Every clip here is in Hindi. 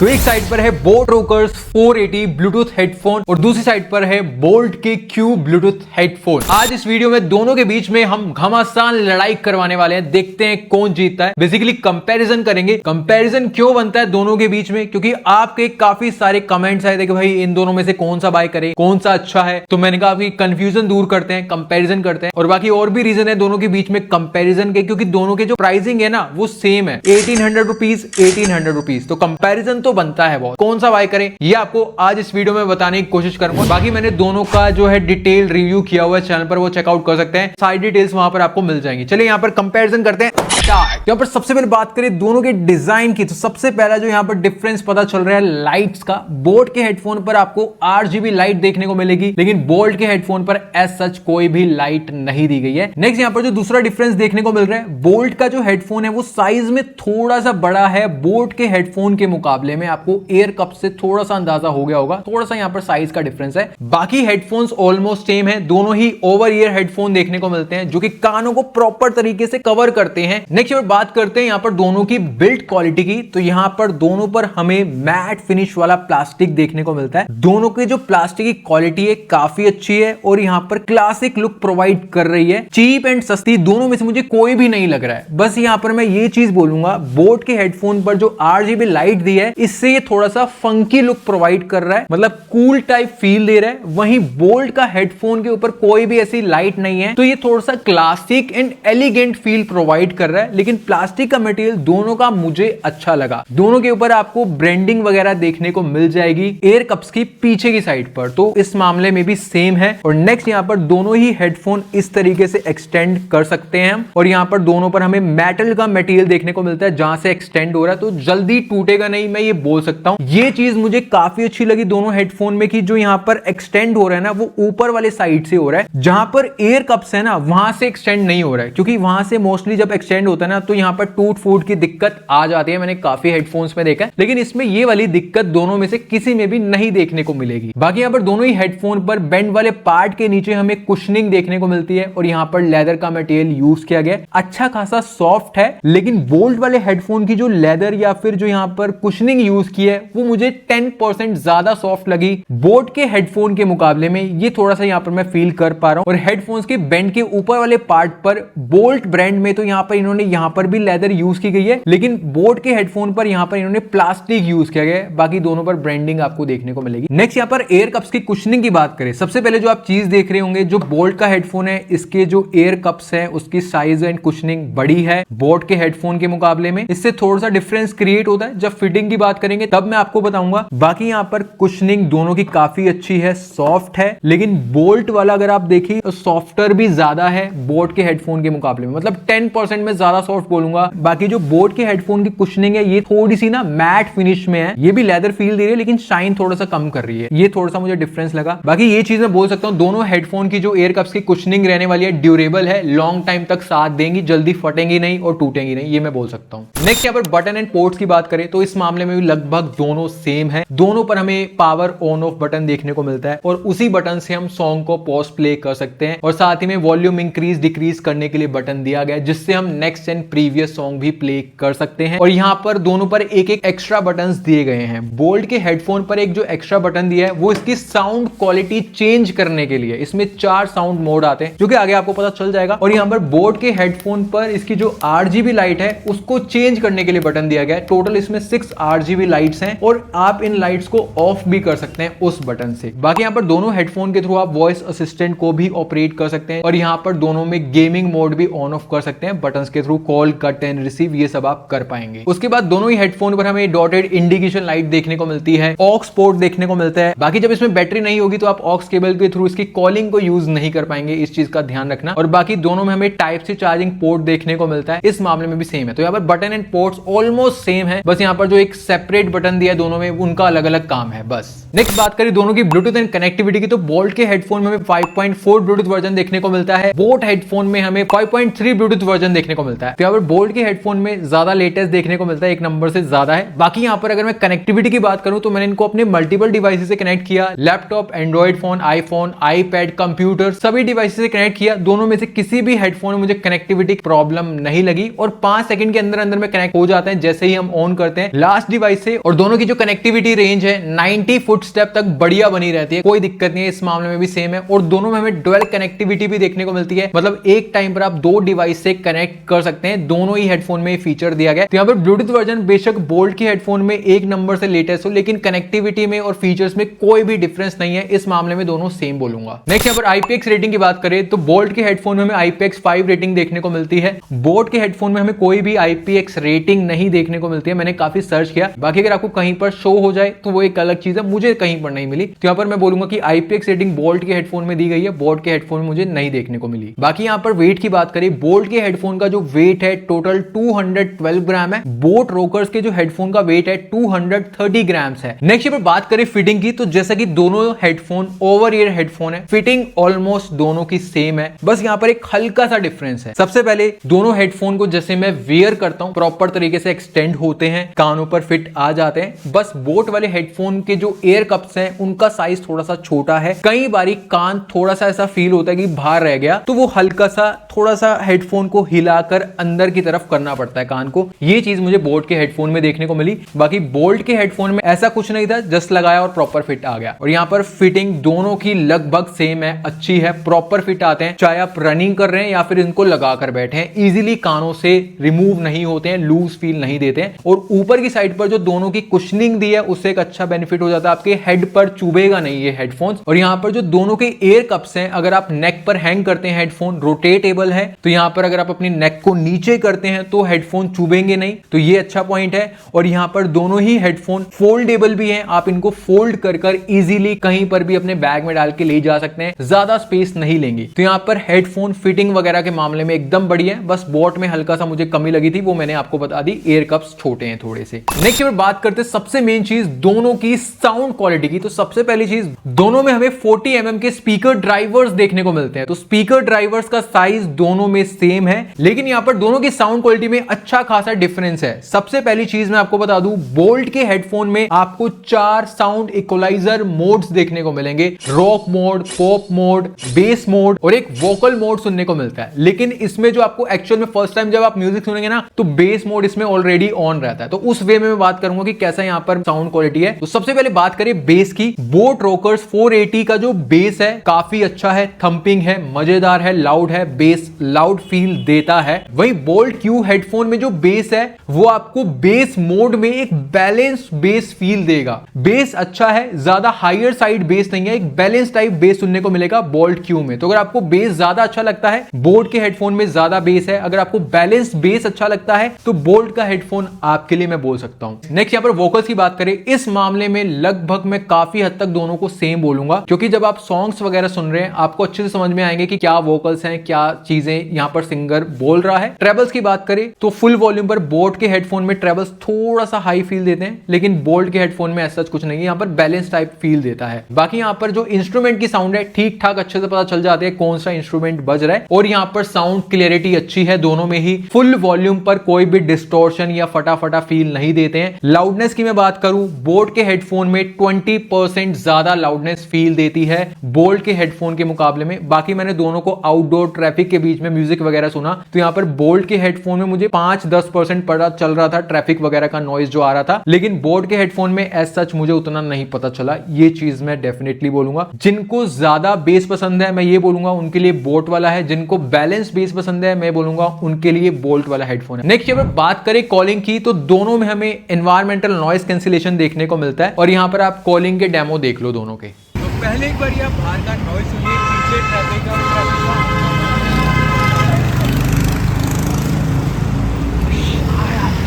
तो एक साइड पर है बोट रोकर्स 480 ब्लूटूथ हेडफोन और दूसरी साइड पर है बोल्ट के क्यू ब्लूटूथ हेडफोन। आज इस वीडियो में दोनों के बीच में हम घमासान लड़ाई करवाने वाले हैं। देखते हैं कौन जीतता है। बेसिकली कंपैरिजन करेंगे। कंपैरिजन क्यों बनता है दोनों के बीच में, क्योंकि आपके काफी सारे कमेंट्स आए थे कि भाई इन दोनों में से कौन सा बाय करें, कौन सा अच्छा है। तो मैंने कहा अभी कंफ्यूजन दूर करते हैं, कंपैरिजन करते हैं। और बाकी और भी रीजन है दोनों के बीच में कंपैरिजन के, क्योंकि दोनों के जो प्राइसिंग है ना वो सेम है, 1800 रुपीज 1800 रुपीज। तो कंपैरिजन तो बनता है बहुत। कौन सा बाय करें ये आपको आज इस वीडियो में बताने की कोशिश करूंगा। बाकी मैंने दोनों का जो है डिटेल रिव्यू किया हुआ है चैनल पर, वो चेकआउट कर सकते हैं। सारी डिटेल्स वहां पर आपको मिल जाएंगी। चलिए यहाँ पर कंपैरिजन करते हैं। यहाँ पर सबसे पहले बात करें दोनों के डिजाइन की, तो सबसे पहला जो यहाँ पर डिफरेंस पता चल रहा है लाइट्स का। बोट के हेडफोन पर आपको RGB लाइट देखने को मिलेगी, लेकिन बोल्ट के हेडफोन पर एज सच कोई भी लाइट नहीं दी गई है। नेक्स्ट यहाँ पर जो दूसरा डिफरेंस देखने को मिल रहा है, बोल्ट का जो हेडफोन है वो साइज में थोड़ा सा बड़ा है बोट के हेडफोन के मुकाबले में। आपको एयर कप से थोड़ा सा अंदाजा हो गया होगा, थोड़ा सा यहाँ पर साइज का डिफरेंस है। बाकी हेडफोन्स ऑलमोस्ट सेम है। दोनों ही ओवर ईयर हेडफोन देखने को मिलते हैं जो कि कानों को प्रॉपर तरीके से कवर करते हैं। नेक्स्ट बात करते हैं यहाँ पर दोनों की बिल्ड क्वालिटी की, तो यहाँ पर दोनों पर हमें मैट फिनिश वाला प्लास्टिक देखने को मिलता है। दोनों की जो प्लास्टिक की क्वालिटी है काफी अच्छी है और यहाँ पर क्लासिक लुक प्रोवाइड कर रही है। चीप एंड सस्ती दोनों में से मुझे कोई भी नहीं लग रहा है। बस यहाँ पर मैं ये चीज बोलूंगा, बोट के हेडफोन पर जो RGB लाइट दी है इससे ये थोड़ा सा फंकी लुक प्रोवाइड कर रहा है, मतलब कूल टाइप फील दे रहा है। वहीं बोल्ट का हेडफोन के ऊपर कोई भी ऐसी लाइट नहीं है, तो ये थोड़ा सा classic and elegant feel provide कर रहा है। लेकिन प्लास्टिक का मटेरियल दोनों का मुझे अच्छा लगा। दोनों के ऊपर आपको ब्रांडिंग वगैरह देखने को मिल जाएगी एयर कप्स की पीछे की साइड पर, तो इस मामले में भी सेम है। और नेक्स्ट यहाँ पर दोनों ही हेडफोन इस तरीके से एक्सटेंड कर सकते हैं और यहाँ पर दोनों पर हमें मेटल का मटेरियल देखने को मिलता है जहां से एक्सटेंड हो रहा है, तो जल्दी टूटेगा नहीं, मैं ये बोल सकता हूं। ये चीज मुझे काफी अच्छी लगी दोनों हेडफोन में कि जो यहाँ पर एक्सटेंड हो रहा है ना वो ऊपर वाले साइड से हो रहा है, जहां पर एयर कप्स है ना वहां से एक्सटेंड नहीं हो रहा है। क्योंकि वहां से मोस्टली जब एक्सटेंड होता है ना तो यहाँ पर टूट फूट की दिक्कत आ जाती है, मैंने काफी हेडफोन्स में देखा है। लेकिन इसमें ये वाली दिक्कत दोनों में से किसी में भी नहीं देखने को मिलेगी। बाकी यहाँ पर दोनों ही हेडफोन पर बेंड वाले पार्ट के नीचे हमें कुशनिंग देखने को मिलती है और यहाँ पर लेदर का मटेरियल यूज किया गया, अच्छा खासा सॉफ्ट है। लेकिन बोल्ट वाले हेडफोन की जो लेदर या फिर जो यहाँ पर कुशनिंग यूज की है वो मुझे 10% ज्यादा सॉफ्ट लगी बोट के हेडफोन के मुकाबले में। ये थोड़ा सा यहाँ पर मैं फील कर पा रहा हूँ। और हेडफोन्स के बेंड के ऊपर वाले पार्ट पर बोल्ट ब्रांड में तो यहाँ पर इन्होंने यहाँ पर भी लेदर यूज की गई है, लेकिन बोट के हेडफोन पर यहाँ पर इन्होंने प्लास्टिक यूज किया गया है। बाकी दोनों पर ब्रांडिंग आपको देखने को मिलेगी। नेक्स्ट यहाँ पर एयर कप्स की कुशनिंग की बात करें, सबसे पहले जो आप चीज देख रहे होंगे, जो बोल्ट का हेडफोन है इसके जो एयर कप्स है उसकी साइज एंड कुशनिंग बड़ी है बोट के हेडफोन के मुकाबले में। इससे थोड़ा सा डिफरेंस क्रिएट होता है। जब फिटिंग की बात करेंगे तब मैं आपको बताऊंगा। बाकी यहाँ पर कुशनिंग दोनों की काफी अच्छी है, सॉफ्ट है। लेकिन बोल्ट वाला अगर आप देखिए तो सॉफ्टर भी ज्यादा है बोट के हेडफोन के मुकाबले में, मतलब 10% में ज्यादा सॉफ्ट बोलूंगा। बाकी जो बोट के हेडफोन की कुशनिंग है ये थोड़ी सी ना मैट फिनिश में है, ये भी लेदर फील दे रही है लेकिन शाइन थोड़ा सा कम कर रही है। ये थोड़ा सा मुझे डिफरेंस लगा। बाकी ये चीज मैं बोल सकता हूँ, दोनों हेडफोन की जो एयर कप्स की कुशनिंग रहने वाली है ड्यूरेबल है, लॉन्ग टाइम तक साथ देंगी, जल्दी फटेंगी नहीं और टूटेंगी नहीं, ये मैं बोल सकता हूँ। नेक्स्ट यहाँ पर बटन एंड पोर्ट्स की बात करें तो इस मामले में भी लगभग दोनों सेम है। दोनों पर हमें पावर ऑन ऑफ बटन देखने को मिलता है और उसी बटन से हम सॉन्ग को पॉज प्ले कर सकते हैं। और साथ ही में वॉल्यूम इंक्रीज डिक्रीज करने के लिए बटन दिया गया है, जिससे हम नेक्स्ट एंड प्रीवियस सॉन्ग भी प्ले कर सकते हैं। और यहाँ पर दोनों पर एक एक एक्स्ट्रा बटन दिए गए हैं। बोल्ट के हेडफोन पर एक जो एक्स्ट्रा बटन दिया है वो इसकी साउंड क्वालिटी चेंज करने के लिए। इसमें 4 साउंड मोड आते हैं जो कि आगे आपको पता चल जाएगा। और यहाँ पर बोट के हेडफोन पर इसकी जो RGB लाइट है उसको चेंज करने के लिए बटन दिया गया है। टोटल इसमें 6 RGB लाइट्स हैं और आप इन लाइट्स को ऑफ भी कर सकते हैं उस बटन से। बाकी यहाँ पर दोनों हेडफोन के थ्रू आप वॉइस असिस्टेंट को भी ऑपरेट कर सकते हैं और यहाँ पर दोनों में गेमिंग मोड भी ऑन ऑफ कर सकते हैं बटन के through. Call, cut and receive ये सब आप कर पाएंगे। उसके बाद दोनों ही हेडफोन पर हमें डॉटेड इंडिकेशन लाइट देखने को मिलती है, ऑक्स पोर्ट देखने को मिलता है। बाकी जब इसमें बैटरी नहीं होगी तो आप ऑक्स केबल के थ्रू इसकी कॉलिंग को यूज नहीं कर पाएंगे, इस चीज का ध्यान रखना। और बाकी दोनों में हमें टाइप सी चार्जिंग पोर्ट देखने को मिलता है, इस मामले में भी सेम है। तो यहाँ पर button and ports almost same है, बस यहाँ पर जो एक सेपरेट बटन दिया है दोनों में उनका अलग अलग काम है बस। नेक्स्ट बात करें दोनों की ब्लूटूथ एंड कनेक्टिविटी की, तो बोल्ट के हेडफोन में हमें 5.4 ब्लूटूथ वर्जन देखने को मिलता है, बोट हेडफोन में हमें 5.3 ब्लूटूथ वर्जन देखने को मिलता है। तो यहाँ पर बोल्ट के हेडफोन में ज्यादा लेटेस्ट देखने को मिलता है, एक नंबर से ज्यादा है। बाकी यहाँ पर अगर मैं कनेक्टिविटी की बात करूं तो मैंने इनको अपने मल्टीपल डिवाइसेस से कनेक्ट किया, laptop, Android phone, iPhone, iPad, computer, सभी डिवाइसेस से कनेक्ट किया। दोनों में से किसी भी हेडफोन में मुझे कनेक्टिविटी प्रॉब्लम नहीं लगी और 5 सेकंड के अंदर अंदर में कनेक्ट हो जाते हैं जैसे ही हम ऑन करते हैं। लास्ट डिवाइस डिवाइस से और दोनों की जो कनेक्टिविटी रेंज है 90 फुट स्टेप तक बढ़िया बनी रहती है, कोई दिक्कत नहीं है। इस मामले में भी सेम है और दोनों में हमें डुअल कनेक्टिविटी भी देखने को मिलती है, मतलब एक टाइम पर आप दो डिवाइस से कनेक्ट कर सकते हैं। दोनों ही हेडफोन में फीचर दिया गया है। तो यहाँ पर ब्लूटूथ वर्जन बेशक बोल्ट के हेडफोन में एक नंबर से लेटेस्ट हो, लेकिन कनेक्टिविटी में और फीचर्स में कोई भी डिफरेंस नहीं है। इस मामले में दोनों सेम बोलूंगा। नेक्स्ट यहाँ पर IPX रेटिंग की बात करें तो बोल्ट के हेडफोन में हमें IPX5 रेटिंग देखने को मिलती है। बोट के हेडफोन में हमें कोई भी IPX रेटिंग नहीं देखने को मिलती है। मैंने काफी सर्च किया, बाकी अगर आपको कहीं पर शो हो जाए तो वो एक अलग चीज है, मुझे कहीं पर नहीं मिली। तो यहाँ पर मैं बोलूंगा कि IPX रेटिंग बोल्ट के हेडफोन में दी गई है, बोट के हेडफोन में मुझे नहीं देखने को मिली। बाकी यहाँ पर वेट की बात करें, बोल्ट के हेडफोन का जो वेट है टोटल 212 ग्राम है। बोट रोकर्स के जो हेडफोन का वेट है 230 ग्राम है। नेक्स्ट यहाँ पर बात करें फिटिंग की, तो जैसा कि दोनों हेडफोन ओवर ईयर हेडफोन है, फिटिंग ऑलमोस्ट दोनों की सेम है, बस यहाँ पर एक हल्का सा डिफरेंस है। सबसे पहले दोनों हेडफोन को जैसे मैं वेयर करता हूं प्रॉपर तरीके से एक्सटेंड होते हैं, कानों पर फिट आ जाते हैं। बस बोट वाले हेडफोन के जो एयर कप्स हैं उनका साइज थोड़ा सा छोटा है, कई बारी कान थोड़ा सा ऐसा फील होता है कि बाहर रह गया, तो वो हल्का सा थोड़ा सा हेडफोन को हिलाकर अंदर की तरफ करना पड़ता है कान को। ये चीज मुझे बोट के हेडफोन में देखने को मिली। बाकी बोल्ट के हेडफोन में ऐसा कुछ नहीं था, जस्ट लगाया और प्रॉपर फिट आ गया। और यहाँ पर फिटिंग दोनों की लगभग सेम है, अच्छी है, प्रॉपर फिट आते हैं, चाहे आप रनिंग कर रहे हैं या फिर इनको लगाकर बैठे हैं, इजीली कानों से रिमूव नहीं होते हैं, लूज फील नहीं देते हैं। और ऊपर की साइड पर जो दोनों की कुशनिंग दी है उससे एक अच्छा बेनिफिट हो जाता है, आपके हेड पर चुभेगा नहीं ये हेडफोन्स। और यहाँ पर जो दोनों के एयर कप्स हैं, अगर आप नेक पर हैंग करते हैं हेडफोन रोटेटेबल है, तो यहाँ पर अगर आप अपनी नेक को नीचे करते हैं तो हेडफोन चुभेंगे नहीं, तो ये अच्छा पॉइंट है। और यहाँ पर दोनों ही हेडफोन फोल्डेबल भी हैं, आप इनको फोल्ड कर इजीली कहीं पर भी अपने बैग में डाल के ले जा सकते हैं, ज्यादा स्पेस नहीं लेंगे। तो यहाँ पर हेडफोन फिटिंग वगैरह के मामले में एकदम बढ़िया है, बस बोट में हल्का सा मुझे कमी लगी थी, वो मैंने आपको बता दी, एयर कप्स छोटे हैं थोड़े से। नेक्स्ट में बात करते हैं सबसे मेन चीज दोनों की साउंड क्वालिटी की। तो सबसे पहली चीज, दोनों में हमें 40 mm के स्पीकर ड्राइवर्स देखने को मिलते हैं। तो स्पीकर ड्राइवर्स का साइज दोनों में सेम है, लेकिन यहाँ पर दोनों की साउंड क्वालिटी में अच्छा खासा डिफरेंस है। सबसे पहली चीज मैं आपको बता दूं, बोल्ट के हेडफोन में आपको 4 साउंड इक्वलाइजर मोड्स देखने को मिलेंगे, rock mode, pop mode, base mode और एक वोकल मोड सुनने को मिलता है। लेकिन इसमें जो आपको एक्चुअल में फर्स्ट टाइम जब आप म्यूजिक सुनेंगे ना, तो बेस मोड इसमें ऑलरेडी ऑन रहता है। तो उस वे में मैं बात करूंगा कि कैसा यहाँ पर साउंड क्वालिटी है। तो सबसे पहले बात करें बेस की, बोट रोकर्स 480 का जो बेस है काफी अच्छा है, थंपिंग है, मजेदार है, लाउड है, बेस लाउड फील देता है। वहीं बोल्ट क्यू हेडफोन में जो बेस है वो आपको बेस मोड में एक बैलेंस बेस फील देगा। बेस अच्छा है, ज्यादा हायर साइड बेस नहीं है, एक बैलेंस टाइप बेस सुनने को मिलेगा बोल्ट क्यू में। तो अगर आपको बेस ज्यादा अच्छा लगता है, बोट के हेडफोन में ज्यादा बेस है। अगर आपको बैलेंस बेस अच्छा लगता है तो बोल्ट का हेडफोन आपके लिए मैं बोल सकता हूं। नेक्स्ट यहाँ पर वोकल्स की बात करें, इस मामले में लगभग मैं काफी हद तक दोनों को सेम बोलूंगा, क्योंकि जब आप सॉन्ग्स वगैरह सुन रहे हैं आपको अच्छे से समझ में आएंगे कि क्या वोकल्स हैं, क्या चीजें यहां पर सिंगर बोल रहा है। ट्रेबल्स की बात करें तो फुल वॉल्यूम पर बोट के हेडफोन में ट्रेबल्स थोड़ा सा हाई फील देते हैं, लेकिन बोल्ट के हेडफोन में ऐसा कुछ नहीं है, यहां पर बैलेंस टाइप फील देता है। बाकी यहां पर जो इंस्ट्रूमेंट की साउंड है ठीक ठाक अच्छे से पता चल जाते हैं कौन सा इंस्ट्रूमेंट बज रहा है। और यहां पर साउंड क्लियरिटी अच्छी है दोनों में ही, फुल वॉल्यूम पर कोई भी डिस्टॉर्शन या फटाफटा फील नहीं देते हैं। लाउडनेस की मैं बात करूं, बोट के हेडफोन में 20% ज्यादा लाउडनेस फील देती है बोल्ट के हेडफोन के मुकाबले में। बाकी मैंने दोनों को आउटडोर ट्रैफिक के बीच में म्यूजिक वगैरह सुना, तो यहां पर बोल्ट के हेडफोन में मुझे 5-10% पता चल रहा था ट्रैफिक वगैरह का नॉइज जो आ रहा था, लेकिन बोट के हेडफोन में एज सच मुझे उतना नहीं पता चला। ये चीज मैं डेफिनेटली बोलूंगा। जिनको ज्यादा बेस पसंद है मैं ये बोलूंगा उनके लिए बोट वाला है, जिनको बैलेंस बेस पसंद है मैं बोलूंगा उनके लिए बोल्ट वाला हेडफोन है। नेक्स्ट अगर बात करें कॉलिंग की, तो दोनों में हमें एनवायरमेंटल नॉइज कैंसिलेशन देखने को मिलता है। और यहां पर आप कॉलिंग के डेमो देख लो दोनों के। तो पहले एक बार आप बाहर का नॉइज सुनिए, पीछे ट्रैफिक का।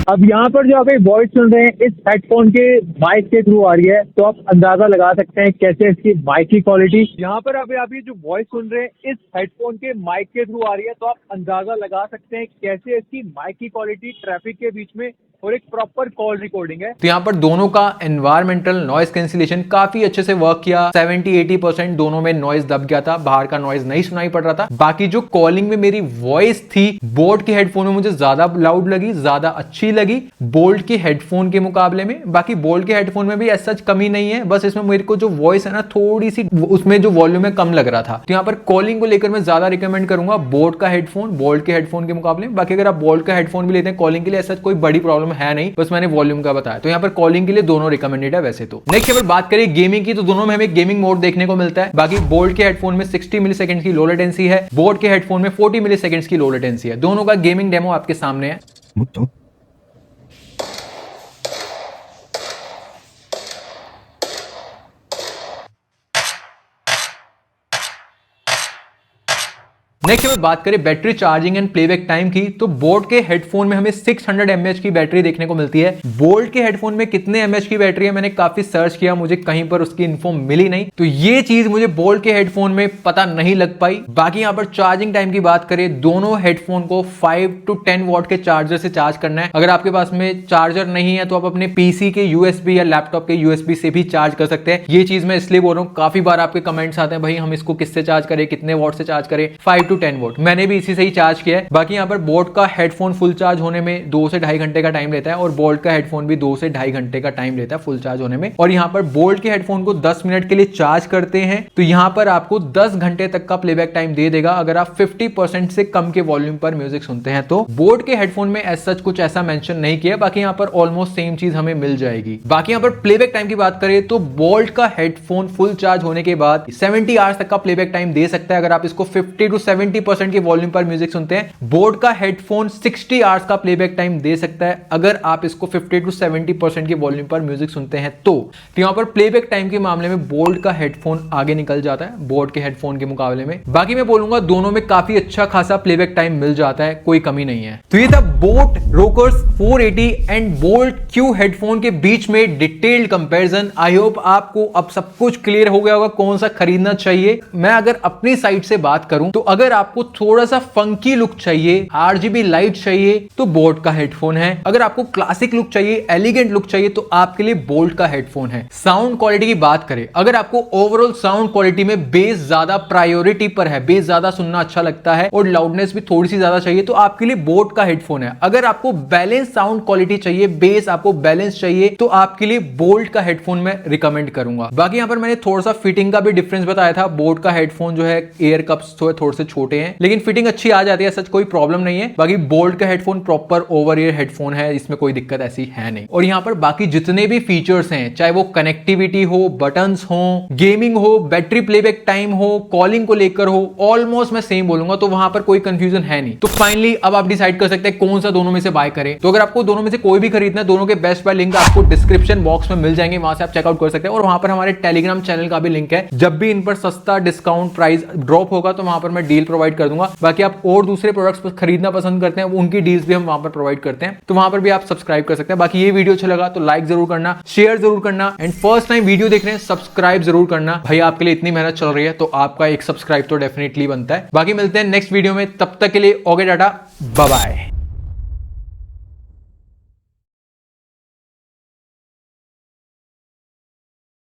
अब यहाँ पर जो आप एक वॉइस सुन रहे हैं इस हेडफोन के माइक के थ्रू आ रही है, तो आप अंदाजा लगा सकते हैं कैसे इसकी माइक की क्वालिटी। यहाँ पर अभी आप ये जो वॉइस सुन रहे हैं इस हेडफोन के माइक के थ्रू आ रही है, तो आप अंदाजा लगा सकते हैं कैसे इसकी माइक की क्वालिटी ट्रैफिक के बीच में और एक प्रॉपर कॉल रिकॉर्डिंग है। तो यहाँ पर दोनों का एनवायरमेंटल नॉइज कैंसिलेशन काफी अच्छे से वर्क किया। 70-80% दोनों में नॉइज दब गया था, बाहर का नॉइज नहीं सुनाई पड़ रहा था। बाकी जो कॉलिंग में मेरी वॉइस थी बोट के हेडफोन में मुझे ज्यादा लाउड लगी, ज्यादा अच्छी लगी बोल्ट के हेडफोन के मुकाबले में। बाकी बोल्ट के हेडफोन में भी ऐसा कमी नहीं है, बस इसमें मेरे को जो वॉइस है ना थोड़ी सी उसमें जो वॉल्यूम है कम लग रहा था। तो यहाँ पर कॉलिंग को लेकर मैं ज्यादा रिकमेंड करूंगा बोल्ट का हेडफोन बोल्ट के हेडफोन के मुकाबले। बाकी अगर आप बोल्ट का हेडफोन भी लेते हैं कॉलिंग के लिए ऐसा कोई बड़ी प्रॉब्लम है नहीं, बस मैंने वॉल्यूम का बताया। तो यहाँ पर कॉलिंग के लिए दोनों रिकमेंडेड है वैसे तो। नेक्स्ट अगर बात करें गेमिंग की तो दोनों में हमें गेमिंग मोड देखने को मिलता है। बाकी बोल्ट के हेडफोन में 60 मिलीसेकंड की लो लेटेंसी है, बोट के हेडफोन में 40 मिलीसेकंड की लो लेटेंसी है। दोनों का गेमिंग डेमो आपके सामने है। नेक्स्ट अगर बात करें battery charging and playback time की तो बोट के हेडफोन में हमें 600 mAh की बैटरी देखने को मिलती है। बोल्ट के हेडफोन में कितने mAh की बैटरी है मैंने काफी सर्च किया, मुझे कहीं पर उसकी इन्फो मिली नहीं, तो ये चीज मुझे बोल्ट के हेडफोन में पता नहीं लग पाई। बाकी यहाँ पर चार्जिंग टाइम की बात करें दोनों हेडफोन को 5 to 10 वॉट के चार्जर से चार्ज करना है। अगर आपके पास में चार्जर नहीं है तो आप अपने पीसी के USB या लैपटॉप के USB से भी चार्ज कर सकते हैं। ये चीज मैं इसलिए बोल रहा हूँ, काफी बार आपके कमेंट्स आते हैं भाई हम इसको किससे चार्ज करें, कितने वॉट से चार्ज करें, 5 to 10 वोल्ट। मैंने भी इसी से ही चार्ज किया है। बाकी यहाँ पर बोट का हेडफोन फुल चार्ज होने में 2 से 2.5 घंटे का टाइम लेता है और बोल्ट का हेडफोन भी 2 से 2.5 घंटे का टाइम लेता है फुल चार्ज होने में। और यहाँ पर बोल्ट के हेडफोन को 10 मिनट के लिए चार्ज करते हैं तो यहाँ पर आपको 10 घंटे तक का प्लेबैक टाइम दे देगा अगर आप 50% से कम के वॉल्यूम पर म्यूजिक सुनते हैं तो। बोट के हेडफोन में सच कुछ ऐसा मेंशन नहीं किया, बाकी यहाँ पर ऑलमोस्ट सेम चीज हमें मिल जाएगी। बाकी यहाँ पर प्लेबैक टाइम की बात करें तो बोल्ट का हेडफोन फुल चार्ज होने के बाद 70 आवर्स तक का प्लेबैक टाइम दे सकता है अगर आप इसको 50 to 70% के वॉल्यूम पर म्यूजिक सुनते हैं। बोट का हेडफोन 60 आवर्स का प्लेबैक टाइम दे सकता है अगर आप इसको 50 to 70% के वॉल्यूम पर म्यूजिक सुनते हैं तो यहां पर प्लेबैक टाइम के मामले में बोट का हेडफोन आगे निकल जाता है बोट के हेडफोन के मुकाबले में। बाकी मैं बोलूंगा दोनों में काफी अच्छा खासा प्लेबैक टाइम मिल जाता है, कोई कमी नहीं है। तो ये था boat rockers 480 and bolt Q headphone के बीच में डिटेल्ड कंपैरिजन। आई होप आपको अब सब कुछ क्लियर हो गया होगा कौन सा खरीदना चाहिए। मैं अगर अपनी साइड से बात करूं तो अगर आपको थोड़ा सा फंकी लुक चाहिए, RGB लाइट चाहिए तो बोट का हेडफोन है। अगर आपको क्लासिक लुक चाहिए, एलिगेंट लुक चाहिए तो आपके लिए बोल्ट का हेडफोन है। साउंड क्वालिटी की बात करें, अगर आपको ओवरऑल साउंड क्वालिटी में बेस ज्यादा प्रायोरिटी पर है, बेस ज्यादा सुनना अच्छा लगता है और लाउडनेस भी थोड़ी सी ज्यादा चाहिए तो आपके लिए बोट का हेडफोन है। अगर आपको बैलेंस साउंड क्वालिटी चाहिए, बेस आपको बैलेंस चाहिए तो आपके लिए बोल्ट का हेडफोन मैं रिकमेंड करूंगा। बाकी यहां पर मैंने थोड़ा सा फिटिंग का भी डिफरेंस बताया था। बोट का हेडफोन जो है एयर कप्स थोड़े से छोटे हैं लेकिन फिटिंग अच्छी आ जाती है, सच कोई प्रॉब्लम नहीं है। बाकी बोल्ट का headphone proper over ear headphone है, इसमें कोई दिक्कत ऐसी है नहीं। और यहाँ पर बाकी जितने भी फीचर्स हैं, चाहे वो कनेक्टिविटी हो, बटन्स हो, गेमिंग हो, बैटरी प्लेबैक टाइम हो, कॉलिंग को लेकर हो, ऑलमोस्ट मैं सेम बोलूंगा, तो वहां पर कोई कंफ्यूजन है नहीं। तो फाइनली अब आप डिसाइड कर सकते हैं कौन सा दोनों में से बाय करें। तो अगर आपको दोनों में से कोई भी खरीदना है, दोनों के बेस्ट बाय लिंक आपको डिस्क्रिप्शन बॉक्स में मिल जाएंगे, वहां से आप चेकआउट कर सकते हैं। और वहां पर हमारे टेलीग्राम चैनल का भी लिंक है, जब भी इन पर सस्ता डिस्काउंट प्राइस ड्रॉप होगा तो वहां पर मैं डील प्रोवाइड कर दूंगा। बाकी आप और दूसरे प्रोडक्ट्स खरीदना पसंद करते हैं, उनकी डील्स भी हम वहां पर प्रोवाइड करते हैं, तो वहां पर भी आप सब्सक्राइब कर सकते हैं। बाकी ये वीडियो अच्छा लगा तो लाइक जरूर करना, शेयर जरूर करना एंड फर्स्ट टाइम वीडियो देख रहे हैं सब्सक्राइब जरूर करना। भाई आपके लिए इतनी मेहनत चल रही है तो आपका एक सब्सक्राइब तो डेफिनेटली बनता है। बाकी मिलते हैं नेक्स्ट वीडियो में, तब तक के लिए ओके टाटा बाय बाय।